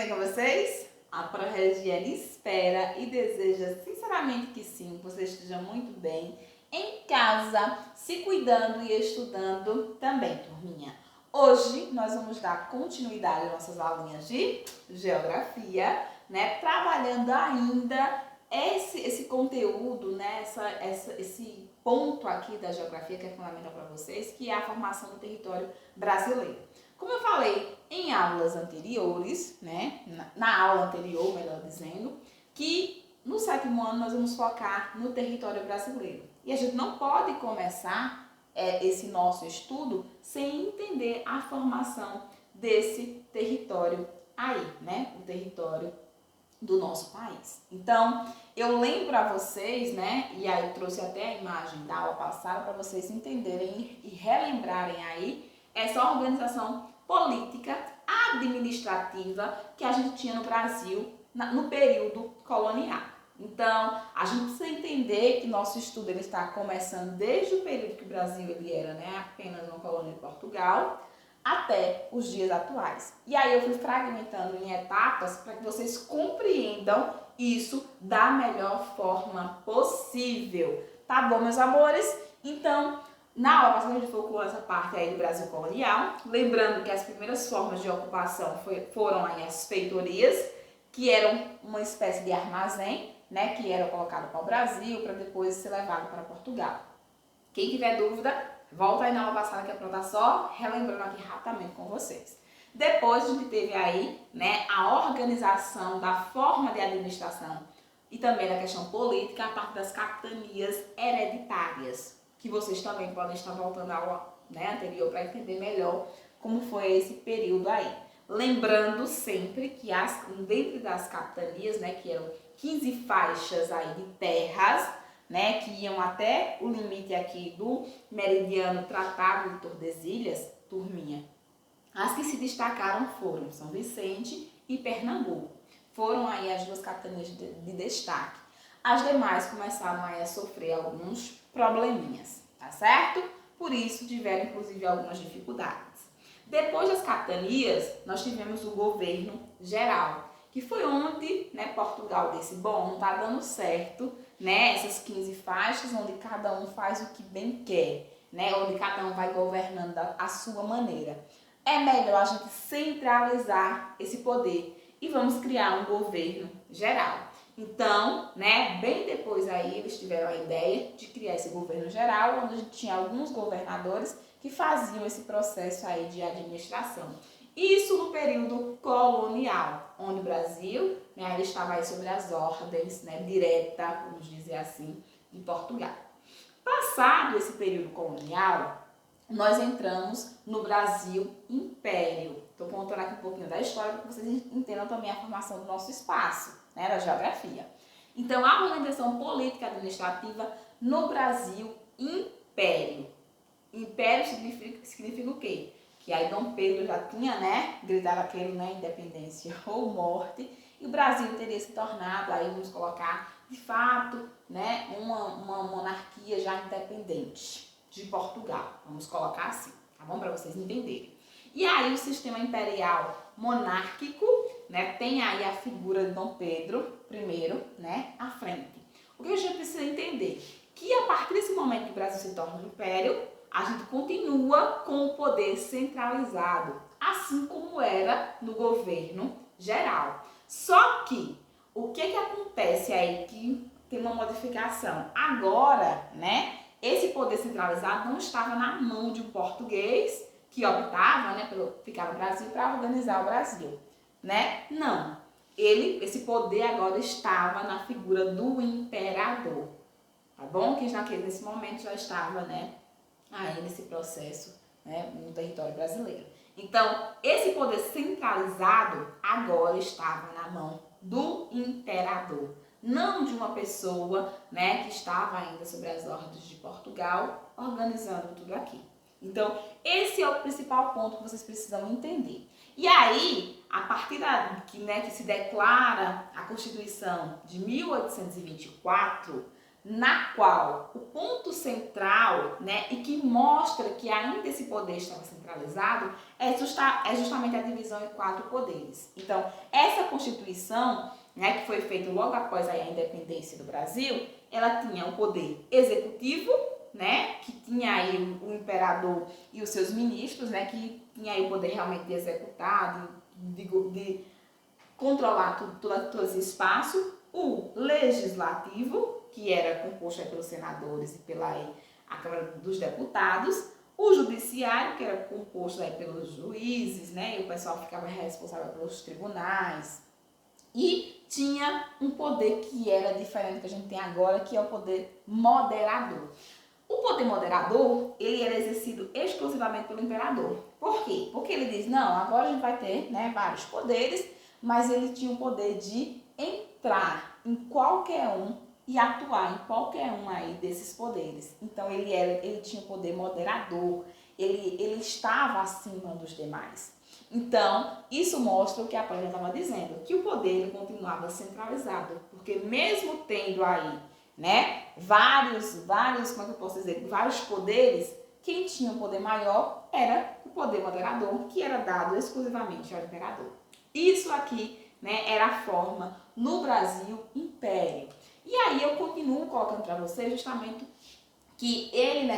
bem com vocês? A ProRegiane espera e deseja sinceramente que sim, que vocês estejam muito bem em casa, se cuidando e estudando também, turminha. Hoje nós vamos dar continuidade às nossas aulinhas de geografia, né? Trabalhando ainda esse conteúdo, né? Esse ponto aqui da geografia que é fundamental para vocês, que é a formação do território brasileiro. Como eu falei em aulas anteriores, né? Na aula anterior, melhor dizendo, que no 7º ano nós vamos focar no território brasileiro. E a gente não pode começar esse nosso estudo sem entender a formação desse território aí, né? O território do nosso país. Então, eu lembro a vocês, né? E aí eu trouxe até a imagem da aula passada para vocês entenderem e relembrarem aí essa organização política administrativa que a gente tinha no Brasil no período colonial. Então, a gente precisa entender que nosso estudo ele está começando desde o período que o Brasil ele era, né, apenas uma colônia de Portugal, até os dias atuais. E aí eu fui fragmentando em etapas para que vocês compreendam isso da melhor forma possível. Tá bom, meus amores? Então, na aula passada a gente focou essa parte aí do Brasil colonial, lembrando que as primeiras formas de ocupação foram aí as feitorias, que eram uma espécie de armazém, né, que era colocado para o Brasil para depois ser levado para Portugal. Quem tiver dúvida, volta aí na aula passada que é para estar só relembrando aqui rapidamente com vocês. Depois a gente teve aí, né, a organização da forma de administração e também da questão política a partir das capitanias hereditárias, que vocês também podem estar voltando à aula, né, anterior para entender melhor como foi esse período aí. Lembrando sempre que dentro das capitanias, né, que eram 15 faixas aí de terras, né, que iam até o limite aqui do meridiano Tratado de Tordesilhas, turminha. As que se destacaram foram São Vicente e Pernambuco. Foram aí as duas capitanias de destaque. As demais começaram aí a sofrer alguns probleminhas, tá certo? Por isso tiveram inclusive algumas dificuldades. Depois das capitanias, nós tivemos o governo geral, que foi onde, né, Portugal disse, bom, não tá dando certo, né, essas 15 faixas, onde cada um faz o que bem quer, né, onde cada um vai governando a sua maneira. É melhor a gente centralizar esse poder e vamos criar um governo geral. Então, né, bem depois aí eles tiveram a ideia de criar esse governo geral, onde a gente tinha alguns governadores que faziam esse processo aí de administração. Isso no período colonial, onde o Brasil, né, ele estava aí sobre as ordens, né, direta, vamos dizer assim, de Portugal. Passado esse período colonial, nós entramos no Brasil Império. Estou contando aqui um pouquinho da história para que vocês entendam também a formação do nosso espaço, né, da geografia. Então, a organização política administrativa no Brasil Império. Império significa o quê? Que aí Dom Pedro já tinha, né, gritado aquele, né, independência ou morte, e o Brasil teria se tornado, aí vamos colocar, de fato, né, uma monarquia já independente de Portugal. Vamos colocar assim, tá bom? Para vocês entenderem. E aí o sistema imperial monárquico, né, tem aí a figura de Dom Pedro I, né, à frente. O que a gente precisa entender? Que a partir desse momento que o Brasil se torna um império, a gente continua com o poder centralizado, assim como era no governo geral. Só que, o que acontece aí que tem uma modificação? Agora, né, esse poder centralizado não estava na mão de um português que optava, né, pelo ficar no Brasil para organizar o Brasil, né? Não. Esse poder agora estava na figura do imperador, tá bom? Que já que nesse momento já estava, né, aí nesse processo, né, no território brasileiro. Então, esse poder centralizado agora estava na mão do imperador, não de uma pessoa, né, que estava ainda sobre as ordens de Portugal, organizando tudo aqui. Então, esse é o principal ponto que vocês precisam entender. E aí, a partir que se declara a Constituição de 1824, na qual o ponto central, né, e que mostra que ainda esse poder estava centralizado, é justamente a divisão em 4 poderes. Então, essa Constituição, né, que foi feita logo após a independência do Brasil, ela tinha o poder executivo, né, que tinha aí o imperador e os seus ministros, né, que tinha aí o poder realmente de executar, de controlar todo esse espaço, o legislativo, que era composto pelos senadores e pela a Câmara dos Deputados, o judiciário, que era composto pelos juízes, né, e o pessoal ficava responsável pelos tribunais, e tinha um poder que era diferente do que a gente tem agora, que é o poder moderador. O poder moderador, ele era exercido exclusivamente pelo imperador. Por quê? Porque ele diz, não, agora a gente vai ter, né, vários poderes, mas ele tinha o poder de entrar em qualquer um e atuar em qualquer um aí desses poderes. Então ele tinha o poder moderador, ele estava acima dos demais. Então, isso mostra o que a Plínio estava dizendo, que o poder ele continuava centralizado, porque mesmo tendo aí, né, vários, como é que eu posso dizer, vários poderes, quem tinha um poder maior era o poder moderador, que era dado exclusivamente ao imperador. Isso aqui, né, era a forma no Brasil império. E aí eu continuo colocando para você justamente que ele,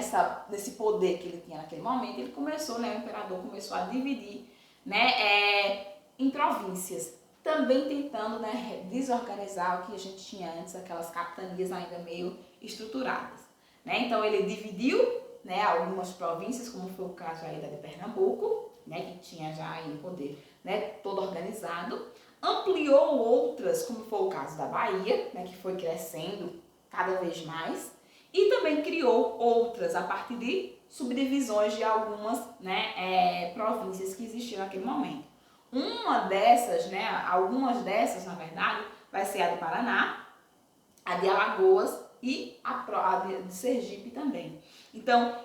nesse poder que ele tinha naquele momento, ele começou, né, o imperador começou a dividir, né, em províncias, também tentando, né, desorganizar o que a gente tinha antes, aquelas capitanias ainda meio estruturadas, né? Então ele dividiu, né, algumas províncias, como foi o caso aí da de Pernambuco, né, que tinha já aí o poder, né, todo organizado, ampliou outras, como foi o caso da Bahia, né, que foi crescendo cada vez mais, e também criou outras a partir de subdivisões de algumas, né, províncias que existiam naquele momento. Uma dessas, né, algumas dessas, na verdade, vai ser a do Paraná, a de Alagoas e a de Sergipe também. Então,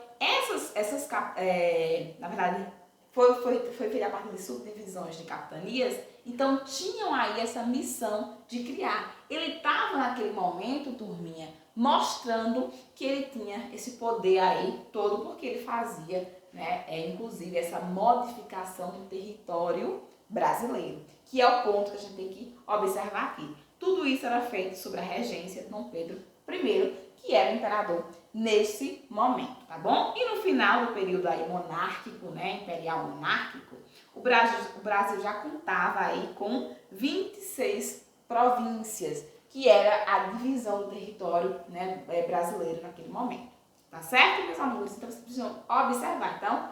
na verdade, foi feita a partir de subdivisões de capitanias, então tinham aí essa missão de criar. Ele estava naquele momento, turminha, mostrando que ele tinha esse poder aí todo, porque ele fazia, né, inclusive essa modificação do território brasileiro, que é o ponto que a gente tem que observar aqui. Tudo isso era feito sob a regência de Dom Pedro I, que era o imperador nesse momento, tá bom? E no final do período aí monárquico, né, imperial monárquico, o Brasil já contava aí com 26 províncias, que era a divisão do território, né, brasileiro naquele momento. Tá certo, meus amigos? Então, vocês precisam observar, então,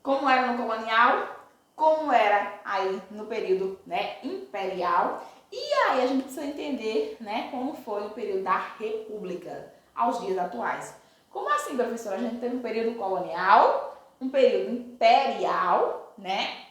como era no colonial, como era aí no período, né, imperial. E aí a gente precisa entender, né, como foi o período da República aos dias atuais. Como assim, professora? A gente teve um período colonial, um período imperial, né?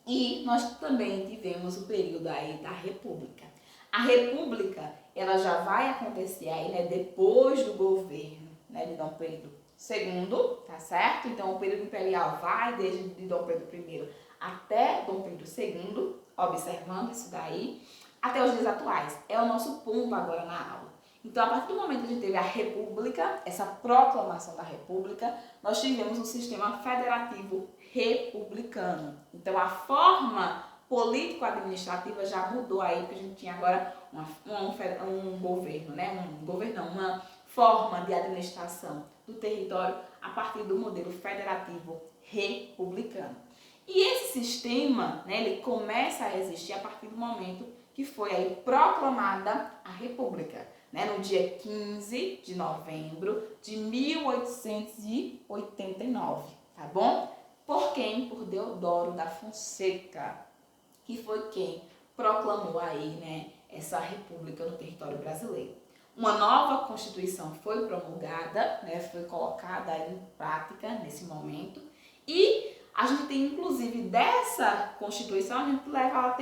E nós também tivemos o período aí da República. A República, ela já vai acontecer aí, né, depois do governo, né, de Dom Pedro II, tá certo? Então, o período imperial vai desde de Dom Pedro I até Dom Pedro II, observando isso daí, até os dias atuais. É o nosso ponto agora na aula. Então, a partir do momento que a gente teve a República, essa proclamação da República, nós tivemos um sistema federativo republicano. Então, a forma político-administrativa já mudou aí, porque a gente tinha agora um governo, né? Uma forma de administração do território a partir do modelo federativo republicano. E esse sistema, né, ele começa a existir a partir do momento que foi aí proclamada a República, né, no dia 15 de novembro de 1889, tá bom? Por quem? Por Deodoro da Fonseca, que foi quem proclamou aí, né, essa república no território brasileiro. Uma nova Constituição foi promulgada, né, foi colocada aí em prática nesse momento, e a gente tem, inclusive, dessa Constituição, a gente leva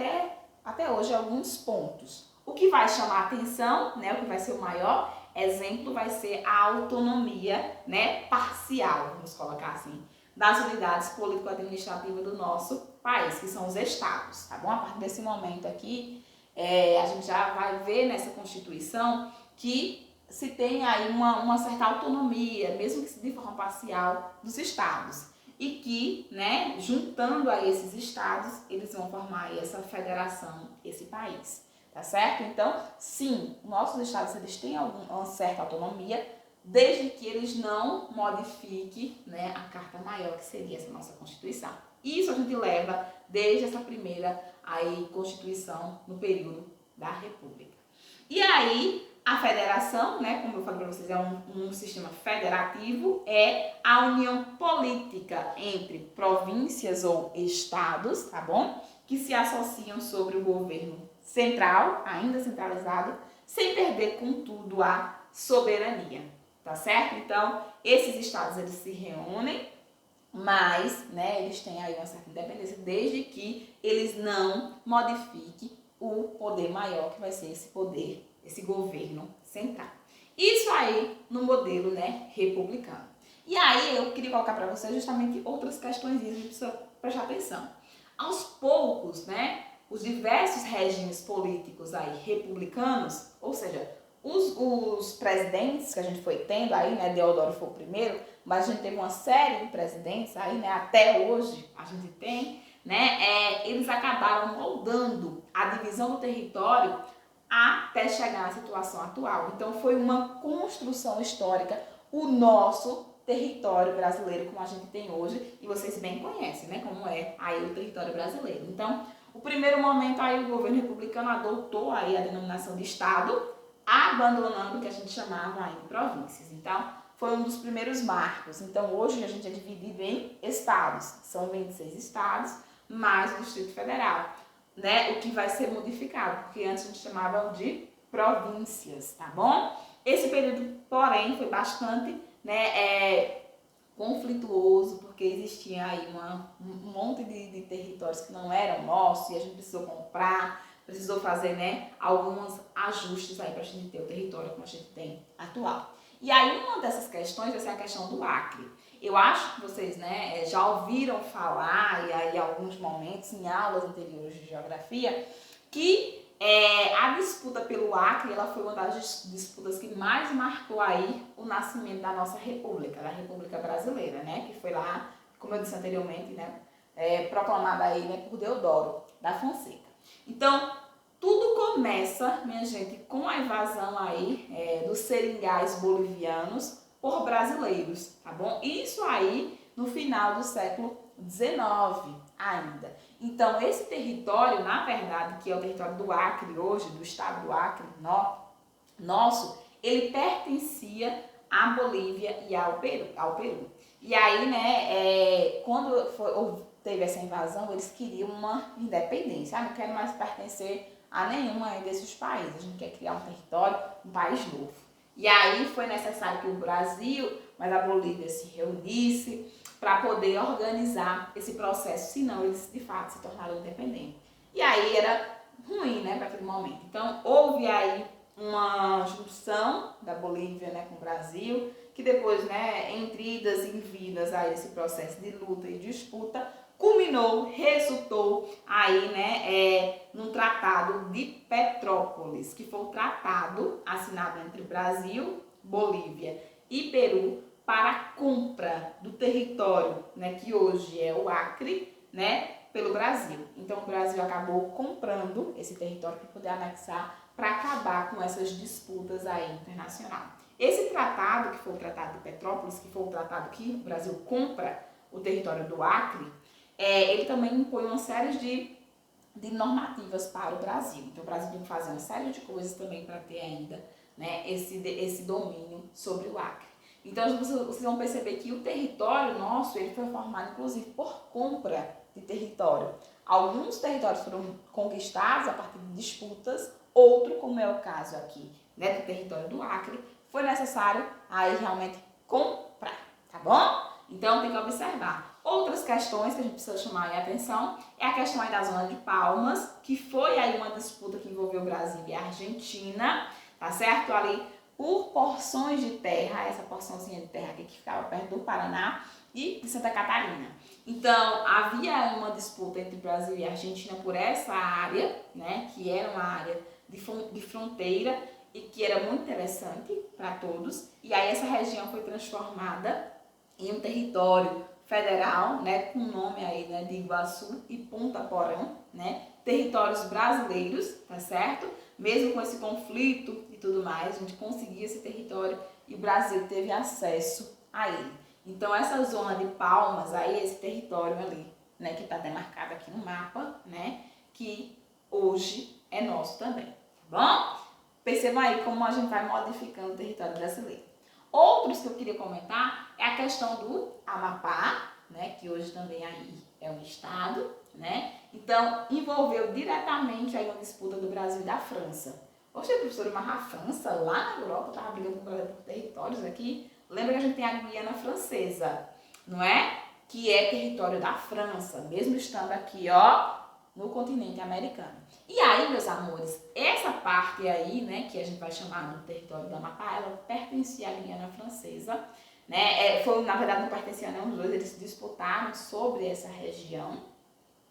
até hoje alguns pontos. O que vai chamar a atenção, né, o que vai ser o maior exemplo, vai ser a autonomia, né, parcial, vamos colocar assim, das unidades político-administrativas do nosso país, que são os estados, tá bom? A partir desse momento aqui, a gente já vai ver nessa Constituição que se tem aí uma certa autonomia, mesmo que de forma parcial, dos estados. E que, né, juntando aí esses estados, eles vão formar aí essa federação, esse país, tá certo? Então, sim, nossos estados eles têm uma certa autonomia, desde que eles não modifiquem, né, a Carta Maior, que seria essa nossa Constituição. Isso a gente leva desde essa primeira aí, Constituição no período da República. E aí, a federação, né, como eu falei para vocês, é um sistema federativo, é a união política entre províncias ou estados, tá bom? Que se associam sobre o governo central, ainda centralizado, sem perder, contudo, a soberania, tá certo? Então, esses estados, eles se reúnem, mas, né, eles têm aí uma certa independência, desde que eles não modifiquem o poder maior, que vai ser esse poder, esse governo central. Isso aí no modelo, né, republicano. E aí eu queria colocar para vocês justamente outras questões que a gente precisa prestar atenção. Aos poucos, né, os diversos regimes políticos aí republicanos, ou seja, os presidentes que a gente foi tendo aí, né, Deodoro foi o primeiro, mas a gente teve uma série de presidentes aí, né, até hoje a gente tem, né, eles acabaram moldando a divisão do território até chegar na situação atual. Então foi uma construção histórica o nosso território brasileiro como a gente tem hoje, e vocês bem conhecem, né, como é aí o território brasileiro. Então, o primeiro momento aí o governo republicano adotou aí a denominação de estado, abandonando o que a gente chamava aí de províncias. Então, foi um dos primeiros marcos. Então, hoje a gente é dividido em estados. São 26 estados, mais o Distrito Federal, né? O que vai ser modificado, porque antes a gente chamava de províncias, tá bom? Esse período, porém, foi bastante, né, conflituoso, porque existia aí um monte de territórios que não eram nossos e a gente precisou comprar, precisou fazer, né, alguns ajustes aí para a gente ter o território como a gente tem atual. E aí uma dessas questões vai ser a questão do Acre. Eu acho que vocês, né, já ouviram falar, e aí alguns momentos em aulas anteriores de geografia, que a disputa pelo Acre, ela foi uma das disputas que mais marcou aí o nascimento da nossa República, da República Brasileira, né, que foi lá, como eu disse anteriormente, né, proclamada aí, né, por Deodoro da Fonseca. Então, tudo começa, minha gente, com a invasão aí dos seringais bolivianos por brasileiros, tá bom? Isso aí no final do século XIX ainda. Então, esse território, na verdade, que é o território do Acre hoje, do estado do Acre, nosso, ele pertencia à Bolívia e ao Peru. E aí, né, quando teve essa invasão, eles queriam uma independência. Não quero mais pertencer a nenhuma desses países. A gente quer criar um território, um país novo. E aí foi necessário que o Brasil, mas a Bolívia se reunisse para poder organizar esse processo, senão eles de fato se tornaram independentes. E aí era ruim, né, para aquele momento. Então houve aí uma junção da Bolívia, né, com o Brasil, que depois, né, entre idas e vindas a esse processo de luta e disputa, culminou, resultou aí, né, num tratado de Petrópolis, que foi o tratado assinado entre Brasil, Bolívia e Peru para a compra do território, né, que hoje é o Acre, né, pelo Brasil. Então o Brasil acabou comprando esse território para poder anexar, para acabar com essas disputas aí internacionais. Esse tratado, que foi o Tratado de Petrópolis, que foi o tratado que o Brasil compra o território do Acre, ele também impõe uma série de normativas para o Brasil. Então o Brasil tem que fazer uma série de coisas também para ter ainda, né, esse domínio sobre o Acre. Então vocês vão perceber que o território nosso ele foi formado inclusive por compra de território. Alguns territórios foram conquistados a partir de disputas, outro, como é o caso aqui, né, do território do Acre, foi necessário aí realmente comprar, tá bom? Então tem que observar. Outras questões que a gente precisa chamar a atenção é a questão aí da Zona de Palmas, que foi aí uma disputa que envolveu o Brasil e a Argentina, tá certo? Ali por porções de terra, essa porçãozinha de terra aqui que ficava perto do Paraná e de Santa Catarina. Então, havia uma disputa entre Brasil e Argentina por essa área, né, que era uma área de fronteira, e que era muito interessante para todos. E aí essa região foi transformada em um território federal, né, com o nome aí, né, de Iguaçu e Ponta Porã, né, territórios brasileiros, tá certo? Mesmo com esse conflito e tudo mais, a gente conseguia esse território e o Brasil teve acesso a ele. Então essa zona de Palmas, aí esse território ali, né, que está demarcado aqui no mapa, né, que hoje é nosso também, tá bom? Percebam aí como a gente vai modificando o território brasileiro. Outros que eu queria comentar é a questão do Amapá, né, que hoje também aí é um estado, né? Então, envolveu diretamente aí uma disputa do Brasil e da França. Poxa, professora, mas a França lá na Europa estava brigando com o Brasil por territórios aqui. Lembra que a gente tem a Guiana Francesa, não é? Que é território da França, mesmo estando aqui, ó, no continente americano. E aí, meus amores, essa parte aí, né, que a gente vai chamar do território do Amapá, ela pertencia à Guiana Francesa, né? Na verdade, não pertencia não, os dois, eles se disputaram sobre essa região.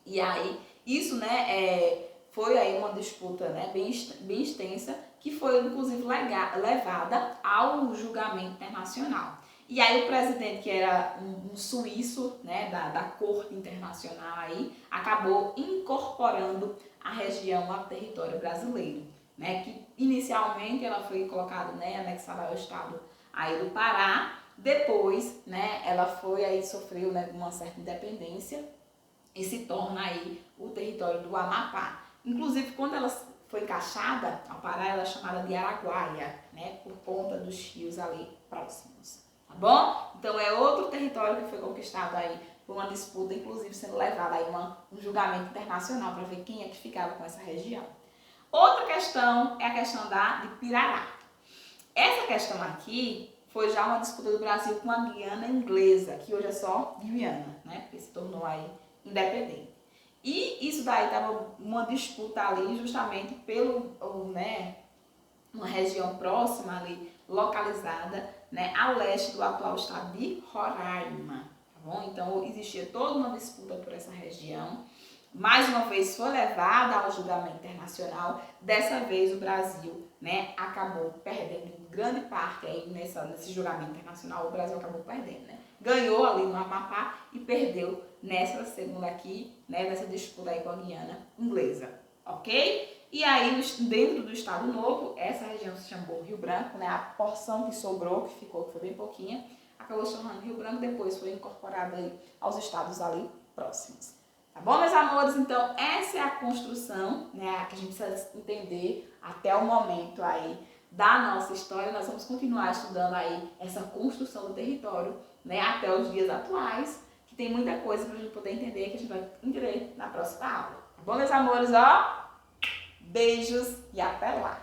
E aí, isso, né, foi aí uma disputa, né, bem extensa, que foi, inclusive, levada ao julgamento internacional. E aí o presidente, que era um suíço, né, da corte internacional aí, acabou incorporando a região ao território brasileiro, né, que inicialmente ela foi colocada, né, anexada ao estado aí do Pará. Depois, né, ela foi aí, sofreu, né, uma certa independência e se torna aí o território do Amapá. Inclusive, quando ela foi encaixada ao Pará, ela é chamada de Araguaia, né, por conta dos rios ali próximos. Tá bom? Então é outro território que foi conquistado aí por uma disputa, inclusive sendo levado aí um julgamento internacional para ver quem é que ficava com essa região. Outra questão é a questão de Pirará. Essa questão aqui foi já uma disputa do Brasil com a Guiana Inglesa, que hoje é só Guiana, né? Porque se tornou aí independente. E isso daí estava uma disputa ali justamente né, uma região próxima ali, localizada, né, a leste do atual estado de Roraima, tá bom? Então existia toda uma disputa por essa região. Mais uma vez foi levada ao julgamento internacional. Dessa vez o Brasil, né, acabou perdendo grande parte aí nesse julgamento internacional. O Brasil acabou perdendo, né? Ganhou ali no Amapá e perdeu nessa segunda aqui, né, nessa disputa aí com a Guiana Inglesa, ok? E aí, dentro do Estado Novo, essa região se chamou Rio Branco, né? A porção que sobrou, que ficou, que foi bem pouquinha, acabou se chamando Rio Branco, depois foi incorporada aí aos estados ali próximos. Tá bom, meus amores? Então, essa é a construção, né, que a gente precisa entender até o momento aí da nossa história. Nós vamos continuar estudando aí essa construção do território, né, até os dias atuais, que tem muita coisa pra gente poder entender, que a gente vai entender na próxima aula. Tá bom, meus amores? Ó, beijos e até lá!